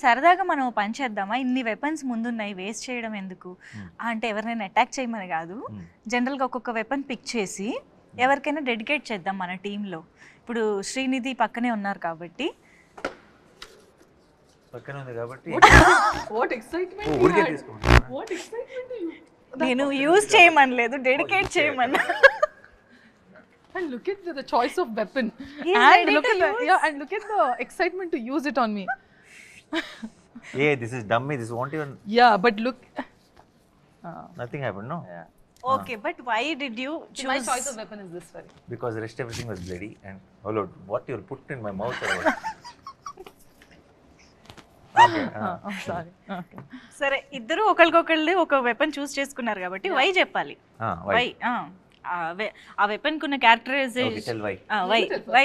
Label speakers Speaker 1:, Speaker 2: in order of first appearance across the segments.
Speaker 1: సరదాగా మనం పని చేద్దామా, ఇన్ని వెపన్స్ ముందున్నాయి వేస్ట్ చేయడం ఎందుకు అంటే ఎవరినైనా అటాక్ చేయమని కాదు, జనరల్గా ఒక్కొక్క వెపన్ పిక్ చేసి ఎవరికైనా డెడికేట్ చేద్దాం మన టీంలో. ఇప్పుడు శ్రీనిధి పక్కనే ఉన్నారు కాబట్టి నేను యూజ్ చేయమనలేదు, డెడికేట్ చేయమన్నా.
Speaker 2: And look at the choice of weapon.
Speaker 1: And
Speaker 2: look at the excitement to use it on me.
Speaker 3: Yeah, this is dummy. This won't even.
Speaker 2: Yeah, but look.
Speaker 3: Nothing happened, no?
Speaker 2: Yeah.
Speaker 1: Okay, but why did you choose?
Speaker 2: My choice of weapon is this very.
Speaker 3: Because the rest everything was bloody and oh Lord, what you'll put in my mouth or what? Okay.
Speaker 2: I'm sorry. Okay.
Speaker 1: సరే, ఇద్దరు ఒకరికొకళ్ళు ఒక weapon చూస్ చేసుకున్నారు కాబట్టి why చెప్పాలి. Why ఆ weapon కున్న characterisation why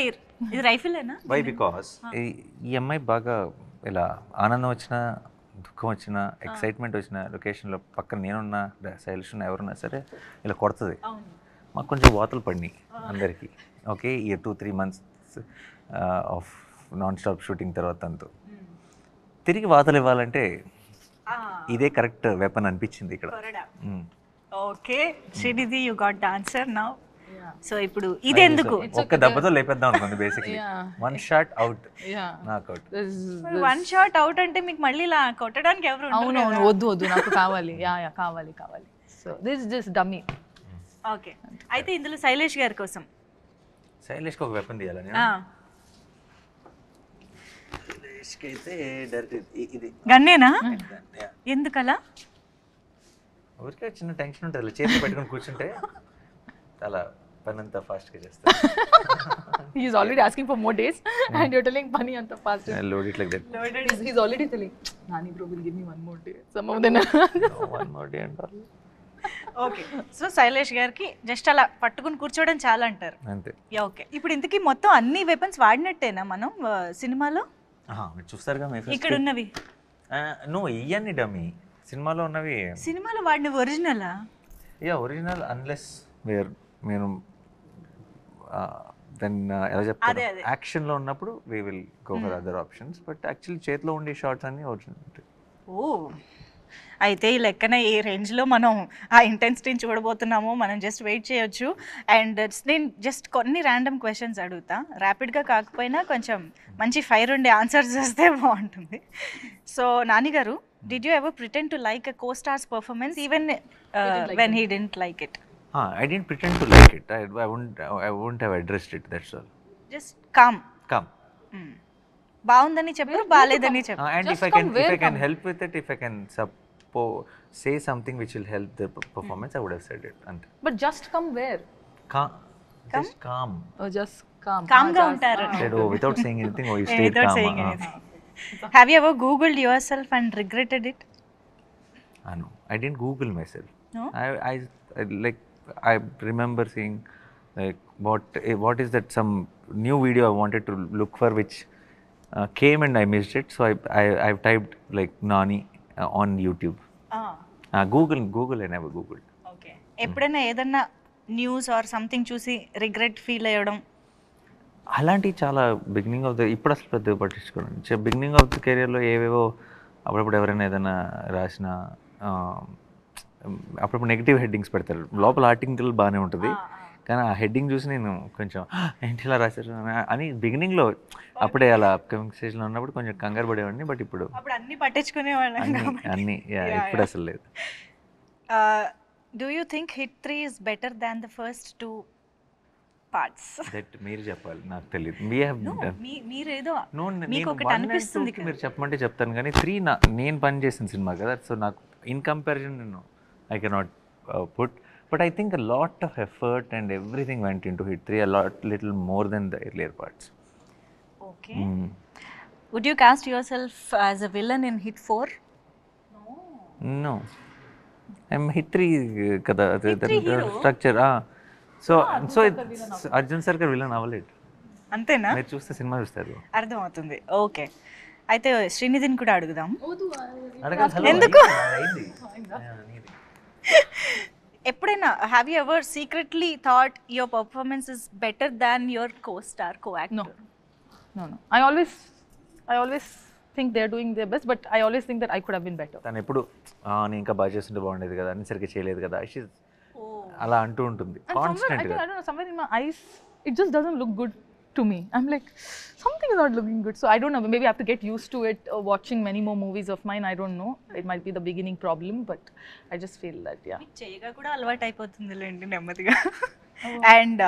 Speaker 1: ఇది రైఫిలేనా?
Speaker 3: Why because ఈ అమ్మాయి బాగా ఇలా ఆనందం వచ్చినా దుఃఖం వచ్చినా ఎక్సైట్మెంట్ వచ్చిన లొకేషన్లో పక్కన నేనున్నా శైలిష్ ఉన్నా ఎవరున్నా సరే ఇలా కొడుతుంది. మాకు కొంచెం వాతలు పడినాయి అందరికీ. ఓకే, ఈ 2-3 months of non stop shooting తర్వాత అంతా తిరిగి వాతలు ఇవ్వాలంటే ఇదే కరెక్ట్ వెపన్ అనిపించింది ఇక్కడ.
Speaker 1: Okay Srinidhi, you got the answer now. So ఇప్పుడు ఇది ఎందుకు
Speaker 3: ఒక్క దెబ్బతో లేపేద్దాం అనుకుంది బేసిక్లీ. వన్ షాట్ అవుట్, నాక్ అవుట్.
Speaker 1: వన్ షాట్ అవుట్ అంటే మీకు మళ్ళీ ఇలా కొట్టడానికి ఎవరు ఉండరు.
Speaker 2: అవును, వద్దు నాకు కావాలి. యా కావాలి. So this just dummy.
Speaker 1: Okay, అయితే ఇందులో శైలేష్ గారి కోసం
Speaker 3: శైలేష్కి ఒక వెపన్ తీయాలని. శైలేష్కి అయితే డైరెక్ట్ ఇది
Speaker 1: గన్నేనా? ఎందుకలా?
Speaker 3: ఊరికే చిన్న టెన్షన్ ఉంటుంది, చేతులు పెట్టుకొని కూర్చుంటే చాలా పని అంతా ఫాస్ట్గా చేస్తాను.
Speaker 2: He is already asking for more days and you're telling Pani anta fast.
Speaker 3: Load it like that.
Speaker 2: He's already telling, Nani bro will give me one more day. Some of them.
Speaker 3: One more day and all.
Speaker 1: Okay, so Shailesh గారికి just అలా పట్టుకుని కూర్చోవడం చాలా అంటారు
Speaker 3: అంతే.
Speaker 1: Okay, ఇప్పుడు ఇంతకీ మొత్తం అన్ని వెపన్స్ వాడినట్టేనా మనం సినిమాలో?
Speaker 3: మీరు చూస్తారుగా
Speaker 1: ఇక్కడ ఉన్నవి
Speaker 3: నో ఇవన్నీ డమ్మీ. సినిమాలో ఉన్నవి
Speaker 1: సినిమాలో వాడిన ఒరిజినలా?
Speaker 3: యా ఒరిజినల్ అన్లెస్ మీరు దెన్ ఎలా చెప్తారు, యాక్షన్లో ఉన్నప్పుడు we will go for other options. But actually చేతిలో ఉండే షార్ట్స్ అన్నీ ఒరిజినల్ ఉంటాయి.
Speaker 1: ఓ, అయితే ఈ లెక్కన ఏ రేంజ్లో మనం ఆ ఇంటెన్సిటీని చూడబోతున్నామో మనం జస్ట్ వెయిట్ చేయొచ్చు. అండ్ నేను జస్ట్ కొన్ని ర్యాండమ్ క్వశ్చన్స్ అడుగుతా, ర్యాపిడ్గా కాకపోయినా కొంచెం మంచి ఫైర్ ఉండే ఆన్సర్స్ వస్తే బాగుంటుంది. సో నాని గారు, did you ever pretend to like a co-star's performance even when he didn't like it?
Speaker 3: I didn't pretend to like it. I wouldn't have addressed it, that's all.
Speaker 1: Just calm. బాగుందని చెప్పారు,
Speaker 2: Where
Speaker 1: బాలేదని చెప్పారు.
Speaker 3: And if I can help with it, if I can say something which will help the performance, I would have said it.
Speaker 2: But just come where?
Speaker 3: Just calm.
Speaker 2: Oh, just calm.
Speaker 1: Calm ga untaru.
Speaker 3: Said, oh, without saying anything, oh, you stayed
Speaker 1: Without
Speaker 3: calm.
Speaker 1: saying anything. Have you ever Googled yourself and regretted it?
Speaker 3: No, I didn't Google myself.
Speaker 1: No?
Speaker 3: I remember seeing like what is that some new video I wanted to look for which came and I missed it, so I've typed like Nani on YouTube. Google I never Googled.
Speaker 1: Okay, ఎప్పుడైనా ఏదన్నా news or something చూసి regret feel అయ్యడం
Speaker 3: అలాంటివి చాలా beginning of the, ఇప్పుడు అసలు పెద్దగా పట్టించుకోండి. Beginning of the కెరియర్లో ఏవేవో అప్పుడప్పుడు ఎవరైనా ఏదైనా రాసిన అప్పుడప్పుడు నెగిటివ్ హెడ్డింగ్స్ పెడతారు. లోపల ఆర్టికల్ బాగానే ఉంటుంది, కానీ ఆ హెడ్డింగ్ చూసి నేను కొంచెం ఏంటి ఇలా రాశారు అని బిగినింగ్లో అప్పుడే అలా అప్కమింగ్ స్టేజ్లో ఉన్నప్పుడు కొంచెం కంగారు పడేవాడిని. బట్ ఇప్పుడు
Speaker 1: అన్ని పట్టించుకునేవాళ్ళం
Speaker 3: అన్నీ ఇప్పుడు అసలు లేదు.
Speaker 1: Do you think hit 3 is better than the first 2 parts?
Speaker 3: That మీరు చెప్పాలి, నాకు తెలియదు.
Speaker 1: మీరేదో మీకు ఒకటి అనిపిస్తుంది,
Speaker 3: మీరు చెప్పమంటే చెప్తాను. కానీ 3 నేను పని చేసిన సినిమా కదా, సో నాకు ఇన్ కంపారిజన్ నేను I cannot put. But I think a lot of effort and everything went into Hit 3, little more than the earlier parts.
Speaker 1: Okay. Would you cast yourself as a villain in Hit 4?
Speaker 3: No. I'm Hit 3 kada, the structure. So Arjun sir ka villain అవ్వలేదు.
Speaker 1: అంతేనా?
Speaker 3: మీరు చూస్తే cinema చూస్తారు,
Speaker 1: అర్థమవుతుంది. Okay, అయితే శ్రీనిధిని కూడా అడుగుదాం.
Speaker 3: ఎందుకు
Speaker 1: ఎప్పుడైనా have you ever secretly thought your performance is better than your co-star, co-actor?
Speaker 2: No. I always think they're doing their best, but I always think that I could have been better.
Speaker 3: తను ఎప్పుడు నేను ఇంకా బాగా చేస్తుంటే బాగుండేది కదా, అని సరిగ్గా చేయలేదు కదా, అలా అంటూ ఉంటుంది
Speaker 2: And somewhere, I
Speaker 3: constant
Speaker 2: think,
Speaker 3: గా.
Speaker 2: I don't know, somewhere in my eyes, it just doesn't look good to me. I'm like, something is not looking good. So I don't know, maybe I have to get used to it, watching many more movies of mine. I don't know. It might be the beginning problem, but I just feel that, yeah.
Speaker 1: చేయగా కూడా అలవాటు అయిపోతుందిలేండి నెమ్మదిగా. And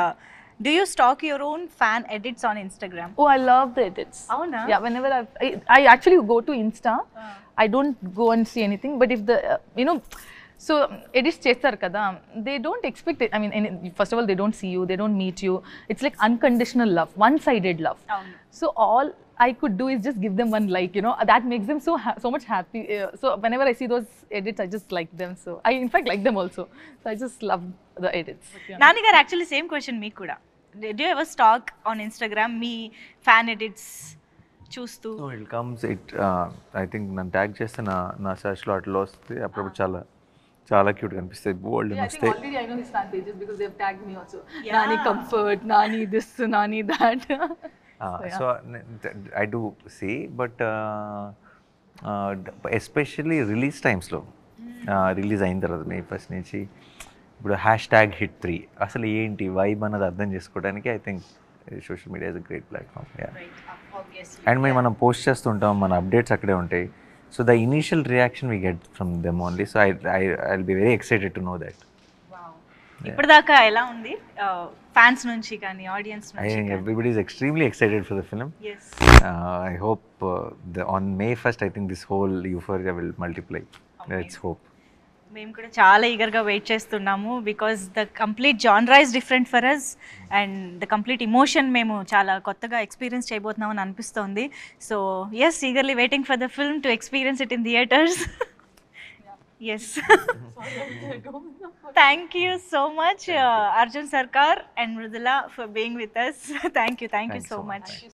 Speaker 1: do you stock your own fan edits on Instagram?
Speaker 2: Oh, I love the edits.
Speaker 1: అవునా?
Speaker 2: Yeah, whenever I actually go to Insta, I don't go and see anything, but if the, you know, so edits chestar kada, they don't expect it. I mean, first of all, they don't see you, they don't meet you. It's like unconditional love, one-sided love.
Speaker 1: అవును.
Speaker 2: So all I could do is just give them one like, you know, that makes them so much happy. So whenever I see those edits, I just like them. So I in fact like them also. So I just love the edits. But, yeah.
Speaker 1: Nani గారు actually same question మీకు కూడా. Do you ever stuck on Instagram మీ fan edits చూస్తూ?
Speaker 3: It comes it I think నన్ను tag చేస్తే నా సెర్చ్లో అట్లా వస్తే అప్పుడప్పుడు చాలా చాలా క్యూట్ కనిపిస్తాయి, బోల్డ్
Speaker 2: Yeah, I think
Speaker 3: వస్తాయి.
Speaker 2: already I know his fan pages because they have tagged me also.
Speaker 1: Yeah.
Speaker 2: Nani comfort, Nani this, Nani that.
Speaker 3: So I do see, but especially release టైమ్స్లో, రిలీజ్ అయిన తర్వాత May 1st నుంచి ఇప్పుడు #HIT3 అసలు ఏంటి vibe అన్నది అర్థం చేసుకోవడానికి I think social media is a great platform. And మనం పోస్ట్ చేస్తుంటాం, మన అప్డేట్స్ అక్కడే ఉంటాయి. So the initial reaction we get from them only. So I will be very excited to know that.
Speaker 1: ఇప్పటిదాకా ఎలా ఉంది ఫ్యాన్స్ నుంచి కానీ ఆడియన్స్
Speaker 3: I
Speaker 1: నుంచి?
Speaker 3: think everybody is extremely excited for the film.
Speaker 1: Yes.
Speaker 3: I hope on May 1st, I think this whole euphoria will multiply. Let's hope.
Speaker 1: మేము కూడా చాలా ఈగర్గా వెయిట్ చేస్తున్నాము because the complete genre is different for us and the complete emotion మేము చాలా కొత్తగా experience చేయబోతున్నాం అని అనిపిస్తోంది. So yes, eagerly waiting for the film to experience it in theatres. Yes, thank you so much Arjun Sarkar and Mrudula for being with us. Thank you
Speaker 3: Thanks
Speaker 1: so
Speaker 3: so
Speaker 1: much.
Speaker 3: much.